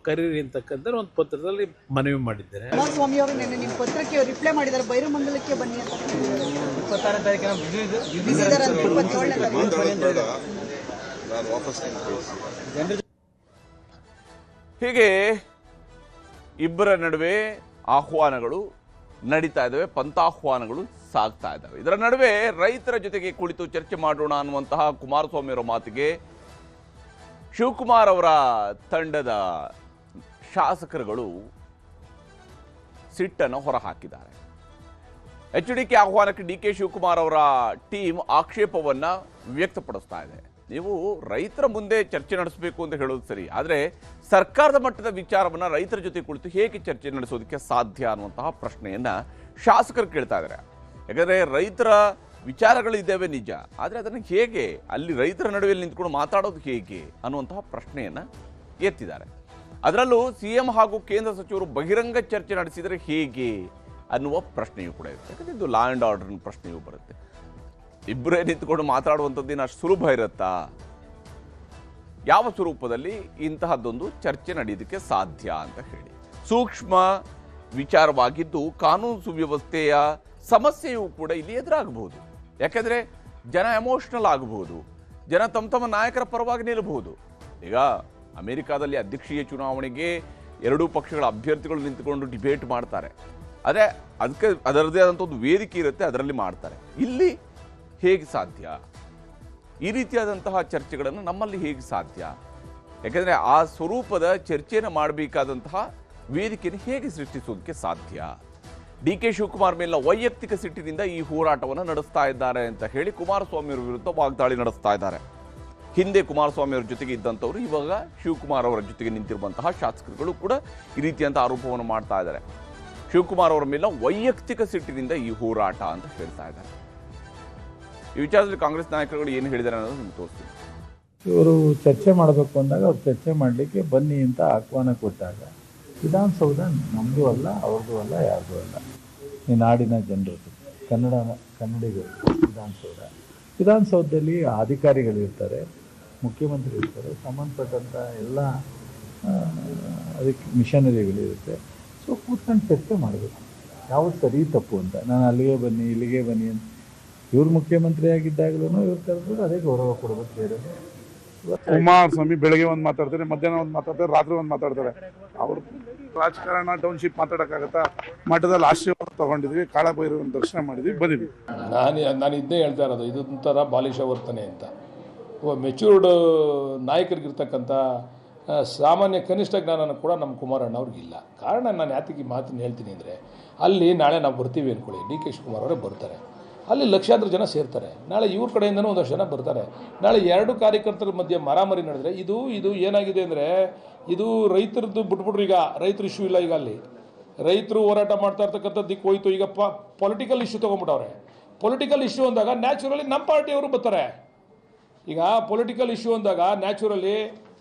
ಕರೀರಿ ಅಂತಕ್ಕಂಥ ಒಂದು ಪತ್ರದಲ್ಲಿ ಮನವಿ ಮಾಡಿದ್ದೇನೆ. ಕುಮಾರಸ್ವಾಮಿ ಅವರು ನಿನ್ನೆ ನಿಮ್ಮ ಪತ್ರಕ್ಕೆ ರಿಪ್ಲೈ ಮಾಡಿದ್ದಾರೆ, ಬೈರಮಂಗಲಕ್ಕೆ ಬನ್ನಿ ಅಂತ. 26ನೇ ತಾರೀಕಿನ ನಾನು ವಾಪಸ್ ಹೀಗೆ ಇಬ್ಬರ ನಡುವೆ ಆಹ್ವಾನಗಳು ನಡೀತಾ ಇದ್ದಾವೆ, ಪಂಥಾಹ್ವಾನಗಳು ಸಾಗ್ತಾ ಇದ್ದಾವೆ. ಇದರ ನಡುವೆ ರೈತರ ಜೊತೆಗೆ ಕುಳಿತು ಚರ್ಚೆ ಮಾಡೋಣ ಅನ್ನುವಂತಹ ಕುಮಾರಸ್ವಾಮಿ ಅವರ ಮಾತಿಗೆ ಶಿವಕುಮಾರ್ ಅವರ ತಂಡದ ಶಾಸಕರುಗಳು ಸಿಟ್ಟನ್ನು ಹೊರಹಾಕಿದ್ದಾರೆ. HDK ಆಹ್ವಾನಕ್ಕೆ DK ಶಿವಕುಮಾರ್ ಅವರ ಟೀಮ್ ಆಕ್ಷೇಪವನ್ನ ವ್ಯಕ್ತಪಡಿಸ್ತಾ ಇದೆ. ನೀವು ರೈತರ ಮುಂದೆ ಚರ್ಚೆ ನಡೆಸಬೇಕು ಅಂತ ಹೇಳೋದು ಸರಿ, ಆದರೆ ಸರ್ಕಾರದ ಮಟ್ಟದ ವಿಚಾರವನ್ನ ರೈತರ ಜೊತೆ ಕುಳಿತು ಹೇಗೆ ಚರ್ಚೆ ನಡೆಸೋದಕ್ಕೆ ಸಾಧ್ಯ ಅನ್ನುವಂತಹ ಪ್ರಶ್ನೆಯನ್ನ ಶಾಸಕರು ಕೇಳ್ತಾ ಇದ್ದಾರೆ. ಯಾಕಂದ್ರೆ ರೈತರ ವಿಚಾರಗಳಿದ್ದಾವೆ ನಿಜ, ಆದರೆ ಅದನ್ನು ಹೇಗೆ ಅಲ್ಲಿ ರೈತರ ನಡುವೆ ನಿಂತ್ಕೊಂಡು ಮಾತಾಡೋದು ಹೇಗೆ ಅನ್ನುವಂತಹ ಪ್ರಶ್ನೆಯನ್ನ ಎತ್ತಿದ್ದಾರೆ. ಅದರಲ್ಲೂ CM ಹಾಗೂ ಕೇಂದ್ರ ಸಚಿವರು ಬಹಿರಂಗ ಚರ್ಚೆ ನಡೆಸಿದರೆ ಹೇಗೆ ಅನ್ನುವ ಪ್ರಶ್ನೆಯೂ ಕೂಡ ಇರುತ್ತೆ. ಯಾಕಂದ್ರೆ ಇದು ಲಾ ಆ್ಯಂಡ್ ಆರ್ಡರ್ನ ಪ್ರಶ್ನೆಯೂ ಬರುತ್ತೆ. ಇಬ್ಬರೇ ನಿಂತ್ಕೊಂಡು ಮಾತಾಡುವಂಥದ್ದೇನು ಅಷ್ಟು ಸುಲಭ ಇರುತ್ತಾ? ಯಾವ ಸ್ವರೂಪದಲ್ಲಿ ಇಂತಹದ್ದೊಂದು ಚರ್ಚೆ ನಡೆಯೋದಕ್ಕೆ ಸಾಧ್ಯ ಅಂತ ಹೇಳಿ ಸೂಕ್ಷ್ಮ ವಿಚಾರವಾಗಿದ್ದು ಕಾನೂನು ಸುವ್ಯವಸ್ಥೆಯ ಸಮಸ್ಯೆಯೂ ಕೂಡ ಇಲ್ಲಿ ಎದುರಾಗಬಹುದು. ಯಾಕೆಂದರೆ ಜನ ಎಮೋಷನಲ್ ಆಗಬಹುದು, ಜನ ತಮ್ಮ ನಾಯಕರ ಪರವಾಗಿ ನಿಲ್ಲಬಹುದು. ಈಗ ಅಮೆರಿಕಾದಲ್ಲಿ ಅಧ್ಯಕ್ಷೀಯ ಚುನಾವಣೆಗೆ ಎರಡೂ ಪಕ್ಷಗಳ ಅಭ್ಯರ್ಥಿಗಳು ನಿಂತುಕೊಂಡು ಡಿಬೇಟ್ ಮಾಡ್ತಾರೆ. ಅದೇ ಅದಕ್ಕೆ ಅದರದ್ದೇ ಆದಂಥ ಒಂದು ವೇದಿಕೆ ಇರುತ್ತೆ, ಅದರಲ್ಲಿ ಮಾಡ್ತಾರೆ. ಇಲ್ಲಿ ಹೇಗೆ ಸಾಧ್ಯ? ಈ ರೀತಿಯಾದಂತಹ ಚರ್ಚೆಗಳನ್ನು ನಮ್ಮಲ್ಲಿ ಹೇಗೆ ಸಾಧ್ಯ? ಯಾಕೆಂದರೆ ಆ ಸ್ವರೂಪದ ಚರ್ಚೆಯನ್ನು ಮಾಡಬೇಕಾದಂತಹ ವೇದಿಕೆಯನ್ನು ಹೇಗೆ ಸೃಷ್ಟಿಸೋದಕ್ಕೆ ಸಾಧ್ಯ? DK ಶಿವಕುಮಾರ್ ಮೇಲಿನ ವೈಯಕ್ತಿಕ ಸಿಟ್ಟಿನಿಂದ ಈ ಹೋರಾಟವನ್ನು ನಡೆಸ್ತಾ ಇದ್ದಾರೆ ಅಂತ ಹೇಳಿ ಕುಮಾರಸ್ವಾಮಿ ಅವರ ವಿರುದ್ಧ ವಾಗ್ದಾಳಿ ನಡೆಸ್ತಾ ಇದ್ದಾರೆ. ಹಿಂದೆ ಕುಮಾರಸ್ವಾಮಿ ಅವರ ಜೊತೆಗೆ ಇದ್ದಂಥವ್ರು ಇವಾಗ ಶಿವಕುಮಾರ್ ಅವರ ಜೊತೆಗೆ ನಿಂತಿರುವಂತಹ ಶಾಸಕರುಗಳು ಕೂಡ ಈ ರೀತಿಯಂಥ ಆರೋಪವನ್ನು ಮಾಡ್ತಾ ಇದ್ದಾರೆ. ಶಿವಕುಮಾರ್ ಅವರ ಮೇಲಿನ ವೈಯಕ್ತಿಕ ಸಿಟ್ಟಿನಿಂದ ಈ ಹೋರಾಟ ಅಂತ ಹೇಳ್ತಾ ಇದ್ದಾರೆ. ಈ ವಿಚಾರದಲ್ಲಿ ಕಾಂಗ್ರೆಸ್ ನಾಯಕರುಗಳು ಏನು ಹೇಳಿದ್ದಾರೆ ಅನ್ನೋದು ನಿಮ್ಗೆ ತೋರಿಸ್ತೀನಿ. ಇವರು ಚರ್ಚೆ ಮಾಡಬೇಕು ಅಂದಾಗ ಅವ್ರು ಚರ್ಚೆ ಮಾಡಲಿಕ್ಕೆ ಬನ್ನಿ ಅಂತ ಆಹ್ವಾನ ಕೊಟ್ಟಾಗ ವಿಧಾನಸೌಧ ನಮ್ಮದು ಅಲ್ಲ, ಅವ್ರದ್ದು ಅಲ್ಲ, ಯಾರ್ದು ಅಲ್ಲ, ಈ ನಾಡಿನ ಜನರದ್ದು, ಕನ್ನಡಿಗರು ವಿಧಾನಸೌಧದಲ್ಲಿ ಅಧಿಕಾರಿಗಳಿರ್ತಾರೆ, ಮುಖ್ಯಮಂತ್ರಿ ಇರ್ತಾರೆ, ಸಂಬಂಧಪಟ್ಟಂಥ ಎಲ್ಲ ಅದಕ್ಕೆ ಮಿಷನರಿಗಳಿರುತ್ತೆ. ಸೊ ಕೂತ್ಕೊಂಡು ಚರ್ಚೆ ಮಾಡಬೇಕು, ಯಾವುದು ಸರಿ ತಪ್ಪು ಅಂತ. ನಾನು ಅಲ್ಲಿಗೆ ಬನ್ನಿ ಇಲ್ಲಿಗೆ ಬನ್ನಿ ಅಂತ ಇವ್ರು ಮುಖ್ಯಮಂತ್ರಿ ಆಗಿದ್ದಾಗಲೂ ಇವ್ರು ಕರೆದ್ರು ಅದೇ ಗೌರವ ಕೊಡಬೇಕು. ಬೇರೆ ಕುಮಾರಸ್ವಾಮಿ ಬೆಳಗ್ಗೆ ಒಂದು ಮಾತಾಡ್ತಾರೆ, ಮಧ್ಯಾಹ್ನ ಒಂದು ಮಾತಾಡ್ತಾರೆ, ರಾತ್ರಿ ಒಂದು ಮಾತಾಡ್ತಾರೆ. ಅವ್ರು ರಾಜಕಾರಣ ಟೌನ್ಶಿಪ್ ಮಾತಾಡೋಕ್ಕಾಗತ್ತಾ? ಮಠದಲ್ಲಿ ಆಶೀರ್ವಾದ ತಗೊಂಡಿದ್ವಿ, ಕಾಳಭೈರವನ ದರ್ಶನ ಮಾಡಿದ್ವಿ, ಬಂದಿದ್ವಿ. ನಾನು ಇದನ್ನೇ ಹೇಳ್ತಾ ಇರೋದು, ಇದೊಂಥರ ಬಾಲಿಶ ವರ್ತನೆ ಅಂತ. ಮೆಚ್ಯೂರ್ಡ್ ನಾಯಕರಿಗಿರ್ತಕ್ಕಂಥ ಸಾಮಾನ್ಯ ಕನಿಷ್ಠ ಜ್ಞಾನನೂ ಕೂಡ ನಮ್ಮ ಕುಮಾರಣ್ಣ ಅವ್ರಿಗಿಲ್ಲ. ಕಾರಣ ನಾನು ಯಾತಕ್ಕೆ ಮಾತನ್ನು ಹೇಳ್ತೀನಿ ಅಂದರೆ, ಅಲ್ಲಿ ನಾಳೆ ನಾವು ಬರ್ತೀವಿ ಅಂದ್ಕೊಳ್ಳಿ, DK ಶಿವಕುಮಾರ್ ಅವರೇ ಬರ್ತಾರೆ, ಅಲ್ಲಿ ಲಕ್ಷಾಂತರ ಜನ ಸೇರ್ತಾರೆ. ನಾಳೆ ಇವ್ರ ಕಡೆಯಿಂದನೂ ಒಂದಷ್ಟು ಜನ ಬರ್ತಾರೆ. ನಾಳೆ ಎರಡು ಕಾರ್ಯಕರ್ತರ ಮಧ್ಯೆ ಮಾರಾಮಾರಿ ನಡೆದರೆ ಇದು ಏನಾಗಿದೆ ಅಂದರೆ, ಇದು ರೈತರದ್ದು ಬಿಟ್ಬಿಟ್ರು. ಈಗ ರೈತರ ಇಶ್ಯೂ ಇಲ್ಲ, ಈಗ ಅಲ್ಲಿ ರೈತರು ಹೋರಾಟ ಮಾಡ್ತಾ ಇರ್ತಕ್ಕಂಥದ್ದಕ್ಕೆ ಹೋಯ್ತು. ಈಗ ಪೊಲಿಟಿಕಲ್ ಇಶ್ಯೂ ತೊಗೊಂಡ್ಬಿಟ್ಟವ್ರೆ. ಪೊಲಿಟಿಕಲ್ ಇಶ್ಯೂ ಅಂದಾಗ ನ್ಯಾಚುರಲಿ ನಮ್ಮ ಪಾರ್ಟಿಯವರು ಬರ್ತಾರೆ. ಈಗ ಪೊಲಿಟಿಕಲ್ ಇಶ್ಯೂ ಅಂದಾಗ ನ್ಯಾಚುರಲಿ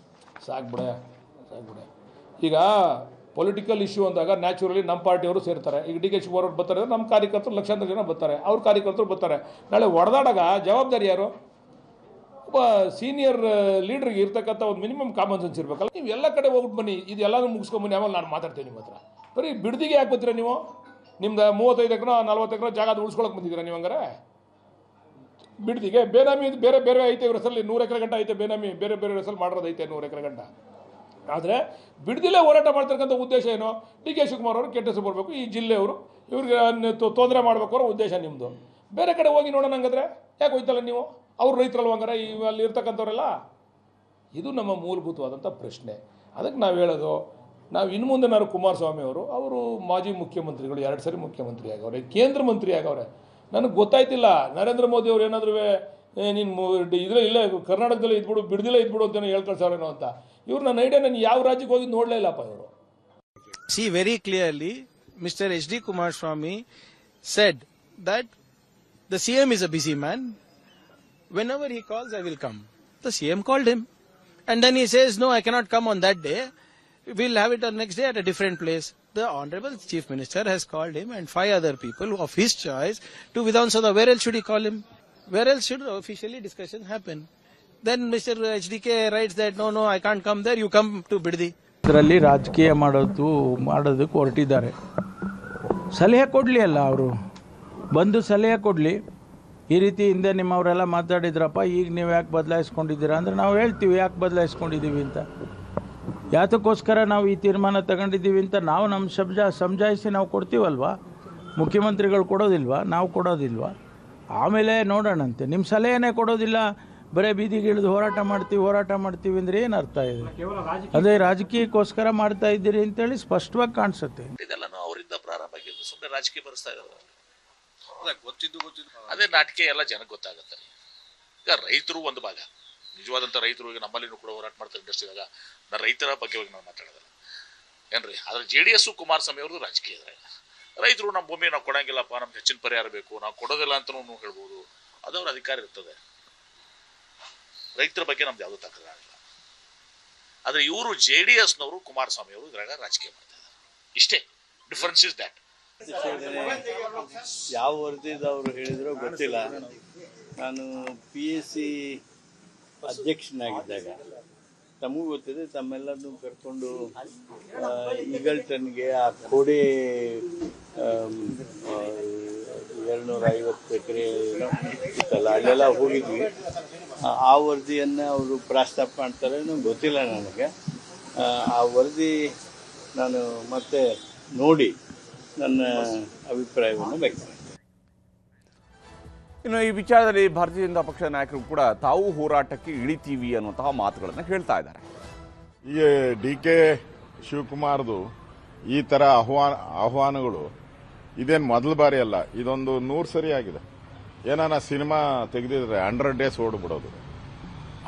ಸಾಕ್ಬಿಡೆ ಈಗ ಪೊಲಿಟಿಕಲ್ ಇಶ್ಯೂ ಅಂದಾಗ ನ್ಯಾಚುರಲಿ ನಮ್ಮ ಪಾರ್ಟಿಯವರು ಸೇರ್ತಾರೆ. ಈಗ DK ಶಿವಕುಮಾರ್ ಅವರು ಬರ್ತಾರೆ, ನಮ್ಮ ಕಾರ್ಯಕರ್ತರು ಲಕ್ಷಾಂತರ ಜನ ಬರ್ತಾರೆ, ಅವ್ರ ಕಾರ್ಯಕರ್ತರು ಬರ್ತಾರೆ. ನಾಳೆ ಹೊಡೆದಾಡಾಗ ಜವಾಬ್ದಾರಿ ಯಾರು? ಒಬ್ಬ ಸೀನಿಯರ್ ಲೀಡ್ರಿಗೆ ಇರ್ತಕ್ಕಂಥ ಒಂದು ಮಿನಿಮಮ್ ಕಾಮನ್ ಸೆನ್ಸ್ ಇರಬೇಕಲ್ಲ. ನೀವು ಎಲ್ಲ ಕಡೆ ಹೋಗ್ಬಿಟ್ಟು ಬನ್ನಿ, ಇದೆಲ್ಲನೂ ಮುಗಿಸ್ಕೊಂಬನ್ನಿ, ಆಮೇಲೆ ನಾನು ಮಾತಾಡ್ತೀನಿ ನಿಮ್ಮ ಹತ್ರ. ಬರೀ ಬಿಡದಿಗೆ ಯಾಕೆ ಬರ್ತೀರಾ ನೀವು? ನಿಮ್ದು 35 ಎಕರೆ 40 ಎಕರೆ ಜಾಗ ಉಳಿಸ್ಕೊಳಕ್ಕೆ ಬಂದಿದ್ದೀರಾ ನೀವು? ಹಂಗಾರೆ ಬಿಡ್ದಿಗೆ ಬೇನಾಮಿ ಬೇರೆ ಬೇರೆ ಐತೆ, ಇವ್ರ ಹೆಸರಲ್ಲಿ 100 ಎಕರೆ ಗಂಟ ಐತೆ ಬೇನಾಮಿ, ಬೇರೆ ಬೇರೆ ಹೆಸರಲ್ಲಿ ಮಾಡೋದೈತೆ 100 ಎಕರೆ ಗಂಟ. ಆದರೆ ಬಿಡ್ದಿಲ್ಲೇ ಹೋರಾಟ ಮಾಡ್ತಕ್ಕಂಥ ಉದ್ದೇಶ ಏನು? DK ಶಿವಕುಮಾರ್ ಅವರು ಕೆಟ್ಟ ಹೆಸರು ಬರಬೇಕು, ಈ ಜಿಲ್ಲೆಯವರು ಇವ್ರಿಗೆ ತೊಂದರೆ ಮಾಡಬೇಕು ಅನ್ನೋ ಉದ್ದೇಶ ನಿಮ್ಮದು. ಬೇರೆ ಕಡೆ ಹೋಗಿ ನೋಡೋಣ. ಹಂಗಾದ್ರೆ ಯಾಕೆ ಹೋಯ್ತಲ್ಲ ನೀವು? ಅವ್ರು ರೈತರಲ್ವ ಹಂಗಾರೆ ಅಲ್ಲಿ ಇರ್ತಕ್ಕಂಥವ್ರೆಲ್ಲ? ಇದು ನಮ್ಮ ಮೂಲಭೂತವಾದಂಥ ಪ್ರಶ್ನೆ. ಅದಕ್ಕೆ ನಾವು ಹೇಳೋದು, ನಾವು ಇನ್ನು ಮುಂದೆ ಕುಮಾರಸ್ವಾಮಿ ಅವರು ಮಾಜಿ ಮುಖ್ಯಮಂತ್ರಿಗಳು, 2 ಸರಿ ಮುಖ್ಯಮಂತ್ರಿ ಆಗವ್ರೆ, ಕೇಂದ್ರ ಮಂತ್ರಿ ಆಗವ್ರೆ. ನನಗೆ ಗೊತ್ತಾಯ್ತಿಲ್ಲ ನರೇಂದ್ರ ಮೋದಿ ಅವ್ರು ಏನಾದರೂ ನೀನು ಇಲ್ಲೇ ಕರ್ನಾಟಕದಲ್ಲೇ ಇದ್ಬಿಡು, ಬಿಡದಿಲ್ಲ ಇದ್ಬಿಡು ಅಂತ ಹೇಳಿ ಕಳ್ಸವ್ರೇನೋ ಅಂತ. ಇವ್ರು ನನ್ನ ಐಡಿಯಾ ನಾನು ಯಾವ ರಾಜ್ಯಕ್ಕೆ ಹೋಗಿ ನೋಡಲೇ ಇಲ್ಲಪ್ಪ ಇವರು. See, very clearly, Mr. H.D. Kumaraswamy said that the CM is a busy man. Whenever he calls, I will come. The CM called him. And then he says, no, I cannot come on that day. We'll have it next day at a different place. The Honorable Chief Minister has called him and 5 other people of his choice to Vidhan Sabha. Where else should he call him? Where else should officially discussion happen? Then Mr. HDK writes that, no, I can't come there, you come to Biddi. ಇದರಲ್ಲಿ ರಾಜಕೀಯ ಮಾಡೋದಕ್ಕೆ ಹೊರಟಿದ್ದಾರೆ. ಸಲಹೆ ಕೊಡಲಿ ಅಲ್ಲ, ಅವರು ಬಂದು ಸಲಹೆ ಕೊಡಲಿ. ಈ ರೀತಿ ಹಿಂದೆ ನಿಮ್ಮವರೆಲ್ಲ ಮಾತಾಡಿದ್ರಪ್ಪ, ಈಗ ನೀವು ಯಾಕೆ ಬದಲಾಯಿಸ್ಕೊಂಡಿದ್ದೀರಾ ಅಂದರೆ ನಾವು ಹೇಳ್ತೀವಿ ಯಾಕೆ ಬದಲಾಯಿಸ್ಕೊಂಡಿದ್ದೀವಿ ಅಂತ. ಯಾತಕ್ಕೋಸ್ಕರ ನಾವು ಈ ತೀರ್ಮಾನ ತಗೊಂಡಿದ್ದೀವಿ ಅಂತ ನಾವು ನಮ್ಮ ಸಮಜಾಯಿಸಿ ನಾವು ಕೊಡ್ತೀವಲ್ವಾ. ಮುಖ್ಯಮಂತ್ರಿಗಳು ಕೊಡೋದಿಲ್ವಾ, ನಾವು ಕೊಡೋದಿಲ್ವಾ? ಆಮೇಲೆ ನೋಡೋಣಂತೆ. ನಿಮ್ಮ ಸಲಹೆನೇ ಕೊಡೋದಿಲ್ಲ, ಬರೀ ಬೀದಿಗೆ ಇಳಿದು ಹೋರಾಟ ಮಾಡ್ತೀವಿ ಅಂದರೆ ಏನು ಅರ್ಥ ಇದೆ? ಅದೇ ರಾಜಕೀಯಕ್ಕೋಸ್ಕರ ಮಾಡ್ತಾ ಇದ್ದೀರಿ ಅಂತೇಳಿ ಸ್ಪಷ್ಟವಾಗಿ ಕಾಣಿಸುತ್ತೆ. ಇದೆಲ್ಲನೂ ಅವರಿಂದ ಪ್ರಾರಂಭ ಆಗಿದ್ದು, ಸುಮ್ಮನೆ ರಾಜಕೀಯ ಬರೆಸ್ತಾ ಇದ್ದಾರೆ. ಗೊತ್ತಿದ್ದು ಅದೇ ನಾಟಕ ಎಲ್ಲ ಜನಕ್ಕೆ ಗೊತ್ತಾಗುತ್ತೆ. ಈಗ ರೈತರು ಒಂದು ಭಾಗ, ನಿಜವಾದಂಥ ರೈತರು ಈಗ ನಮ್ಮಲ್ಲಿನೂ ಕೂಡ ಹೋರಾಟ ಮಾಡ್ತಾರೆ ಇಂಡಸ್ಟ್ರಿದಾಗ. ನಾನು ರೈತರ ಬಗ್ಗೆ ಹೋಗಿ ನಾವು ಮಾತಾಡೋದಲ್ಲ ಏನ್ರಿ. ಆದರೆ JDS ಕುಮಾರಸ್ವಾಮಿ ಅವ್ರದ್ದು ರಾಜಕೀಯ ಇದ್ರೆ, ರೈತರು ನಮ್ಮ ಭೂಮಿ ನಾವು ಕೊಡಂಗಿಲ್ಲಪ್ಪ, ನಮ್ಗೆ ಹೆಚ್ಚಿನ ಪರಿಹಾರ ಬೇಕು, ನಾವು ಕೊಡೋದಿಲ್ಲ ಅಂತಲೂ ಹೇಳ್ಬೋದು. ಅದವ್ರ ಅಧಿಕಾರ ಇರ್ತದೆ. ರೈತರ ಬಗ್ಗೆ ನಮ್ದು ಯಾವುದೂ ತಕರಾರಿಲ್ಲ. ಆದರೆ ಇವರು JDSನವರು ಕುಮಾರಸ್ವಾಮಿ ಅವರು ಇದ್ರಾಗ ರಾಜಕೀಯ ಮಾಡ್ತಾ ಇದ್ದಾರೆ. ಇಷ್ಟೇ ಡಿಫರೆನ್ಸ್ ಇಸ್ ದ್ಯಾಟ್. ಯಾವ ವರದಿದವರು ಹೇಳಿದ್ರೋ ಗೊತ್ತಿಲ್ಲ. ನಾನು PSC ಅಧ್ಯಕ್ಷನಾಗಿದ್ದಾಗ ತಮಗೂ ಗೊತ್ತಿದೆ, ತಮ್ಮೆಲ್ಲರನ್ನೂ ಕರ್ಕೊಂಡು ಈಗಲ್ಟನ್ಗೆ ಆ ಕೋಡೆ 250 ಎಕರೆ ಇತ್ತಲ್ಲ, ಅಲ್ಲೆಲ್ಲ ಹೋಗಿದ್ವಿ. ಆ ವರದಿಯನ್ನು ಅವರು ಪ್ರಸ್ತಾಪ ಮಾಡ್ತಾರೆ ಗೊತ್ತಿಲ್ಲ ನನಗೆ. ಆ ವರದಿ ನಾನು ಮತ್ತೆ ನೋಡಿ ನನ್ನ ಅಭಿಪ್ರಾಯವನ್ನು ವ್ಯಕ್ತಪಡಿಸ್ತೇನೆ. ಇನ್ನು ಈ ವಿಚಾರದಲ್ಲಿ ಭಾರತೀಯ ಜನತಾ ಪಕ್ಷದ ನಾಯಕರು ಕೂಡ ತಾವು ಹೋರಾಟಕ್ಕೆ ಇಳಿತೀವಿ ಅನ್ನುವಂತಹ ಮಾತುಗಳನ್ನು ಹೇಳ್ತಾ ಇದ್ದಾರೆ. ಈಗ DK ಶಿವಕುಮಾರ್ದು ಈ ಥರ ಆಹ್ವಾನಗಳು ಇದೇನು ಮೊದಲ ಬಾರಿ ಅಲ್ಲ, ಇದೊಂದು 100 ಸರಿ ಆಗಿದೆ. ಏನಾನ ಸಿನಿಮಾ ತೆಗೆದಿದ್ರೆ 100 ಡೇಸ್ ಓಡ್ಬಿಡೋದು,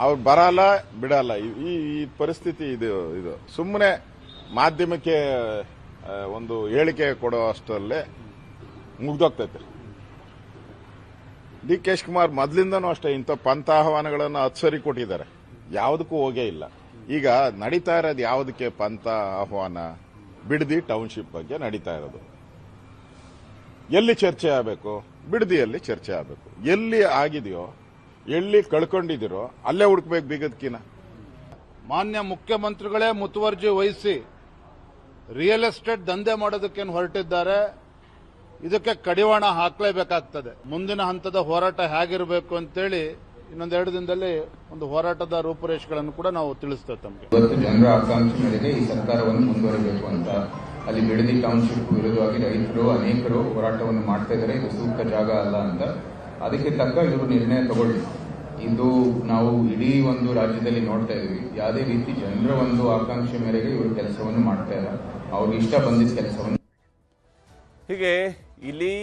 ಅವ್ರು ಬರಲ್ಲ ಬಿಡಲ್ಲ. ಈ ಪರಿಸ್ಥಿತಿ ಇದು ಸುಮ್ಮನೆ ಮಾಧ್ಯಮಕ್ಕೆ ಒಂದು ಹೇಳಿಕೆ ಕೊಡೋ ಅಷ್ಟರಲ್ಲೇ ಮುಗ್ದೋಗ್ತೈತೆ. DK ಶಿವಕುಮಾರ್ ಮೊದಲಿಂದನೂ ಅಷ್ಟೇ ಇಂಥ ಪಂಥ ಆಹ್ವಾನಗಳನ್ನು 10 ಸರಿ ಕೊಟ್ಟಿದ್ದಾರೆ, ಯಾವುದಕ್ಕೂ ಹೋಗೇ ಇಲ್ಲ. ಈಗ ನಡೀತಾ ಇರೋದು ಯಾವುದಕ್ಕೆ ಪಂಥ ಆಹ್ವಾನ? ಬಿಡದಿ ಟೌನ್ಶಿಪ್ ಬಗ್ಗೆ ನಡೀತಾ ಇರೋದು. ಎಲ್ಲಿ ಚರ್ಚೆ ಆಗಬೇಕು? ಬಿಡದಿಯಲ್ಲಿ ಚರ್ಚೆ ಆಗಬೇಕು. ಎಲ್ಲಿ ಆಗಿದೆಯೋ, ಎಲ್ಲಿ ಕಳ್ಕೊಂಡಿದ್ದೀರೋ ಅಲ್ಲೇ ಹುಡುಕ್ಬೇಕು ಬೀಗದ್ಕಿನ. ಮಾನ್ಯ ಮುಖ್ಯಮಂತ್ರಿಗಳೇ ಮುತುವರ್ಜಿ ವಹಿಸಿ ರಿಯಲ್ ಎಸ್ಟೇಟ್ ದಂಧೆ ಮಾಡೋದಕ್ಕೇನು ಹೊರಟಿದ್ದಾರೆ, ಇದಕ್ಕೆ ಕಡಿವಾಣ ಹಾಕಲೇಬೇಕಾಗ್ತದೆ. ಮುಂದಿನ ಹಂತದ ಹೋರಾಟ ಹೇಗಿರಬೇಕು ಅಂತೇಳಿ ಇನ್ನೊಂದು 2 ದಿನದಲ್ಲಿ ಒಂದು ಹೋರಾಟದ ರೂಪುರೇಷೆಗಳನ್ನು ಕೂಡ ನಾವು ತಿಳಿಸ್ತೇವೆ ತಮಗೆ. ಇವತ್ತು ಜನರ ಆಕಾಂಕ್ಷೆ ಮೇರೆಗೆ ಈ ಸರ್ಕಾರವನ್ನು ಮುಂದುವರಿಬೇಕು ಅಂತ ಅಲ್ಲಿ ಬಿಡದಿ ಟೌನ್ಶಿಪ್ ವಿರುದ್ಧವಾಗಿ ರೈತರು ಅನೇಕರು ಹೋರಾಟವನ್ನು ಮಾಡ್ತಾ ಇದ್ದಾರೆ. ಇದು ಸೂಕ್ತ ಜಾಗ ಅಲ್ಲ ಅಂತ, ಅದಕ್ಕೆ ತಕ್ಕ ಇವರು ನಿರ್ಣಯ ತಗೊಳ್ಳಿ. ಇದು ನಾವು ಇಡೀ ಒಂದು ರಾಜ್ಯದಲ್ಲಿ ನೋಡ್ತಾ ಇದೀವಿ. ಯಾವುದೇ ರೀತಿ ಜನರ ಒಂದು ಆಕಾಂಕ್ಷೆ ಮೇರೆಗೆ ಇವರು ಕೆಲಸವನ್ನು ಮಾಡ್ತಾ ಇಲ್ಲ, ಅವ್ರಿಗೆ ಇಷ್ಟ ಬಂದಿದ್ದ ಕೆಲಸವನ್ನು. ಹೀಗೆ ಇಲ್ಲಿ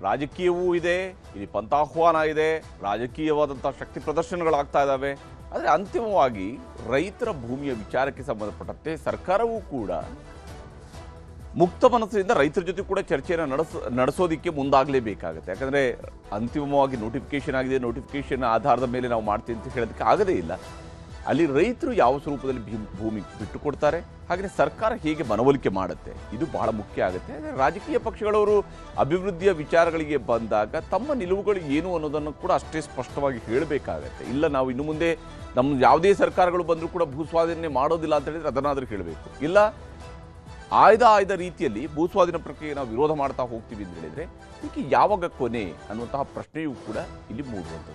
ರಾಜಕೀಯವೂ ಇದೆ, ಇಲ್ಲಿ ಪಂಥಾಹ್ವಾನ ಇದೆ, ರಾಜಕೀಯವಾದಂಥ ಶಕ್ತಿ ಪ್ರದರ್ಶನಗಳಾಗ್ತಾ ಇದ್ದಾವೆ. ಆದರೆ ಅಂತಿಮವಾಗಿ ರೈತರ ಭೂಮಿಯ ವಿಚಾರಕ್ಕೆ ಸಂಬಂಧಪಟ್ಟಂತೆ ಸರ್ಕಾರವೂ ಕೂಡ ಮುಕ್ತ ಮನಸ್ಸಿನಿಂದ ರೈತರ ಜೊತೆ ಕೂಡ ಚರ್ಚೆಯನ್ನು ನಡೆಸೋದಕ್ಕೆ ಮುಂದಾಗಲೇಬೇಕಾಗುತ್ತೆ. ಯಾಕಂದರೆ ಅಂತಿಮವಾಗಿ ನೋಟಿಫಿಕೇಶನ್ ಆಗಿದೆ, ನೋಟಿಫಿಕೇಶನ್ ಆಧಾರದ ಮೇಲೆ ನಾವು ಮಾಡ್ತೀವಿ ಅಂತ ಹೇಳೋದಕ್ಕೆ ಆಗದೇ ಇಲ್ಲ. ಅಲ್ಲಿ ರೈತರು ಯಾವ ಸ್ವರೂಪದಲ್ಲಿ ಭೂಮಿ ಬಿಟ್ಟು ಕೊಡ್ತಾರೆ, ಹಾಗೆಯೇ ಸರ್ಕಾರ ಹೇಗೆ ಮನವೊಲಿಕೆ ಮಾಡುತ್ತೆ, ಇದು ಬಹಳ ಮುಖ್ಯ ಆಗುತ್ತೆ. ರಾಜಕೀಯ ಪಕ್ಷಗಳವರು ಅಭಿವೃದ್ಧಿಯ ವಿಚಾರಗಳಿಗೆ ಬಂದಾಗ ತಮ್ಮ ನಿಲುವುಗಳು ಏನು ಅನ್ನೋದನ್ನು ಕೂಡ ಅಷ್ಟೇ ಸ್ಪಷ್ಟವಾಗಿ ಹೇಳಬೇಕಾಗತ್ತೆ. ಇಲ್ಲ ನಾವು ಇನ್ನು ಮುಂದೆ ನಮ್ಮ ಯಾವುದೇ ಸರ್ಕಾರಗಳು ಬಂದರೂ ಕೂಡ ಭೂಸ್ವಾಧೀನ ಮಾಡೋದಿಲ್ಲ ಅಂತ ಹೇಳಿದ್ರೆ ಅದನ್ನಾದರೂ ಹೇಳಬೇಕು. ಇಲ್ಲ ಆಯ್ದ ರೀತಿಯಲ್ಲಿ ಭೂಸ್ವಾಧೀನ ಪ್ರಕ್ರಿಯೆ ನಾವು ವಿರೋಧ ಮಾಡ್ತಾ ಹೋಗ್ತೀವಿ ಅಂತ ಹೇಳಿದರೆ ಇದಕ್ಕೆ ಯಾವಾಗ ಕೊನೆ ಅನ್ನುವಂತಹ ಪ್ರಶ್ನೆಯೂ ಕೂಡ ಇಲ್ಲಿ ಮೂಡುವಂಥದ್ದು.